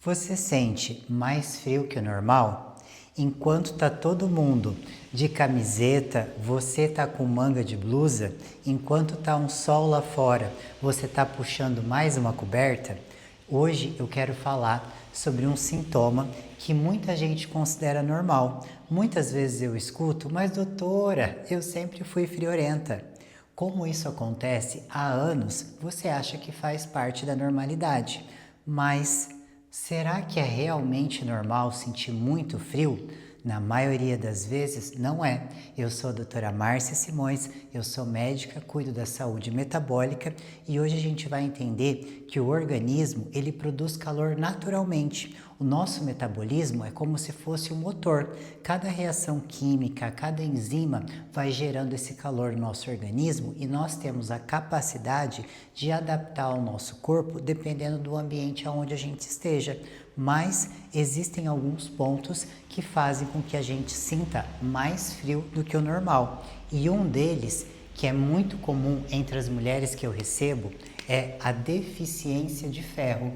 Você sente mais frio que o normal? Enquanto tá todo mundo de camiseta, você tá com manga de blusa, enquanto tá um sol lá fora, você tá puxando mais uma coberta? Hoje eu quero falar sobre um sintoma que muita gente considera normal. Muitas vezes eu escuto, mas doutora, eu sempre fui friorenta. Como isso acontece há anos, você acha que faz parte da normalidade, mas será que é realmente normal sentir muito frio? Na maioria das vezes, não é. Eu sou a doutora Márcia Simões, eu sou médica, cuido da saúde metabólica e hoje a gente vai entender que o organismo ele produz calor naturalmente. O nosso metabolismo é como se fosse um motor. Cada reação química, cada enzima vai gerando esse calor no nosso organismo e nós temos a capacidade de adaptar o nosso corpo dependendo do ambiente onde a gente esteja. Mas existem alguns pontos que fazem com que a gente sinta mais frio do que o normal. E um deles, que é muito comum entre as mulheres que eu recebo, é a deficiência de ferro.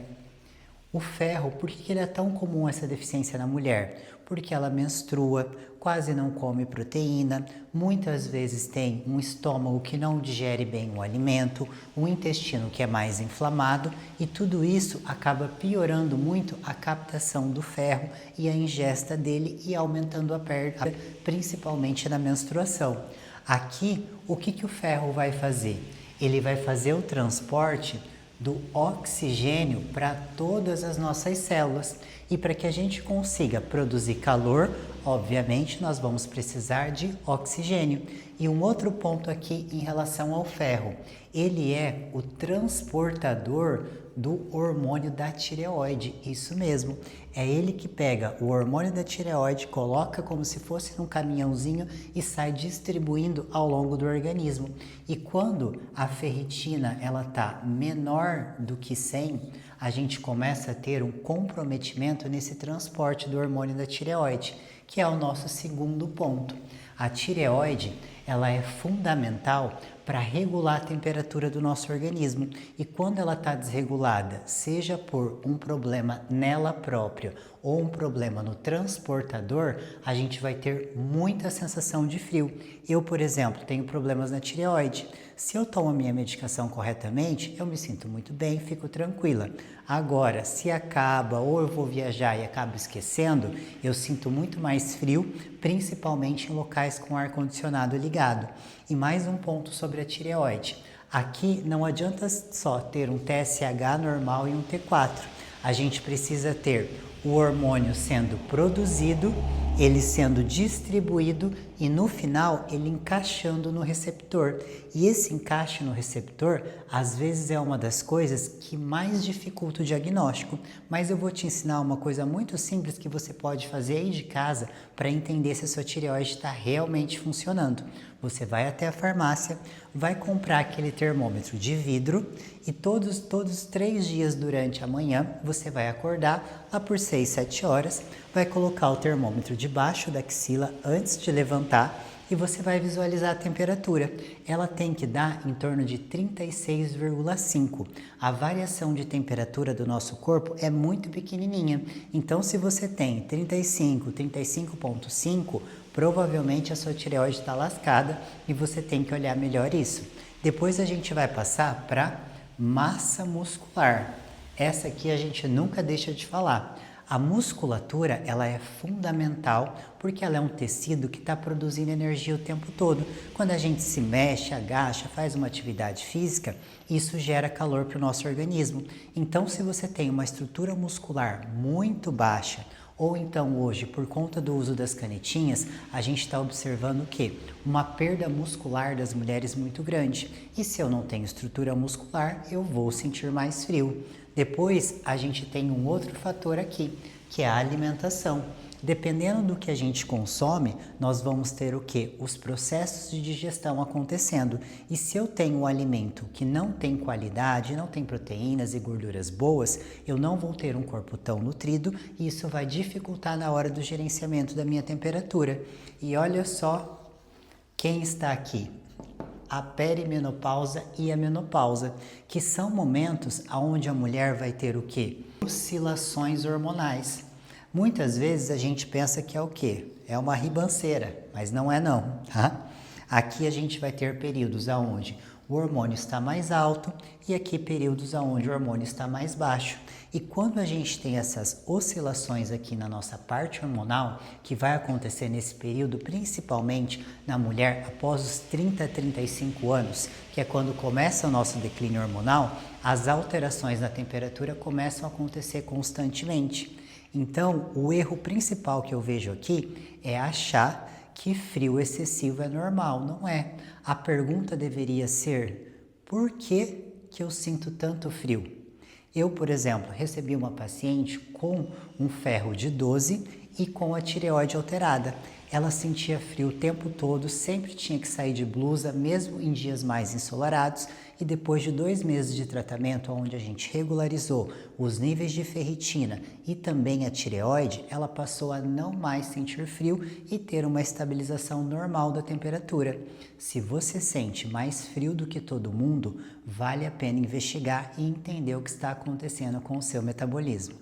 O ferro, por que ele é tão comum essa deficiência na mulher? Porque ela menstrua, quase não come proteína, muitas vezes tem um estômago que não digere bem o alimento, um intestino que é mais inflamado e tudo isso acaba piorando muito a captação do ferro e a ingesta dele e aumentando a perda, principalmente na menstruação. Aqui, o que o ferro vai fazer? Ele vai fazer o transporte do oxigênio para todas as nossas células. E para que a gente consiga produzir calor, obviamente nós vamos precisar de oxigênio. E um outro ponto aqui em relação ao ferro, ele é o transportador do hormônio da tireoide, isso mesmo. É ele que pega o hormônio da tireoide, coloca como se fosse num caminhãozinho e sai distribuindo ao longo do organismo. E quando a ferritina ela tá menor do que 100, a gente começa a ter um comprometimento nesse transporte do hormônio da tireoide, que é o nosso segundo ponto. A tireoide, ela é fundamental para regular a temperatura do nosso organismo e quando ela está desregulada, seja por um problema nela própria ou um problema no transportador, a gente vai ter muita sensação de frio. Eu, por exemplo, tenho problemas na tireoide. Se eu tomo a minha medicação corretamente, eu me sinto muito bem, fico tranquila. Agora, se acaba ou eu vou viajar e acabo esquecendo, eu sinto muito mais frio, principalmente em locais com ar-condicionado ligado. E mais um ponto sobre a tireoide. Aqui não adianta só ter um TSH normal e um T4. A gente precisa ter o hormônio sendo produzido, ele sendo distribuído e no final ele encaixando no receptor. E esse encaixe no receptor, às vezes é uma das coisas que mais dificulta o diagnóstico. Mas eu vou te ensinar uma coisa muito simples que você pode fazer aí de casa para entender se a sua tireoide está realmente funcionando. Você vai até a farmácia, vai comprar aquele termômetro de vidro e todos os 3 dias durante a manhã você vai acordar lá por 6, 7 horas, vai colocar o termômetro debaixo da axila antes de levantar e você vai visualizar a temperatura. Ela tem que dar em torno de 36,5. A variação de temperatura do nosso corpo é muito pequenininha. Então, se você tem 35, 35,5, provavelmente a sua tireoide está lascada e você tem que olhar melhor isso. Depois a gente vai passar para massa muscular. Essa aqui a gente nunca deixa de falar. A musculatura ela é fundamental porque ela é um tecido que está produzindo energia o tempo todo. Quando a gente se mexe, agacha, faz uma atividade física, isso gera calor para o nosso organismo. Então, se você tem uma estrutura muscular muito baixa, ou então hoje, por conta do uso das canetinhas, a gente está observando o quê? Uma perda muscular das mulheres muito grande. E se eu não tenho estrutura muscular, eu vou sentir mais frio. Depois, a gente tem um outro fator aqui, que é a alimentação. Dependendo do que a gente consome, nós vamos ter o quê? Os processos de digestão acontecendo. E se eu tenho um alimento que não tem qualidade, não tem proteínas e gorduras boas, eu não vou ter um corpo tão nutrido e isso vai dificultar na hora do gerenciamento da minha temperatura. E olha só quem está aqui. a perimenopausa e a menopausa, que são momentos onde a mulher vai ter o quê? Oscilações hormonais. Muitas vezes a gente pensa que é o quê? É uma ribanceira, mas não é não, tá? Aqui a gente vai ter períodos onde o hormônio está mais alto e aqui períodos onde o hormônio está mais baixo. E quando a gente tem essas oscilações aqui na nossa parte hormonal, que vai acontecer nesse período, principalmente na mulher após os 30 a 35 anos, que é quando começa o nosso declínio hormonal, as alterações na temperatura começam a acontecer constantemente. Então, o erro principal que eu vejo aqui é achar que frio excessivo é normal. Não é. A pergunta deveria ser: por que eu sinto tanto frio? Eu, por exemplo, recebi uma paciente com um ferro de 12 e com a tireoide alterada. Ela sentia frio o tempo todo, sempre tinha que sair de blusa, mesmo em dias mais ensolarados, e depois de 2 meses de tratamento, onde a gente regularizou os níveis de ferritina e também a tireoide, ela passou a não mais sentir frio e ter uma estabilização normal da temperatura. Se você sente mais frio do que todo mundo, vale a pena investigar e entender o que está acontecendo com o seu metabolismo.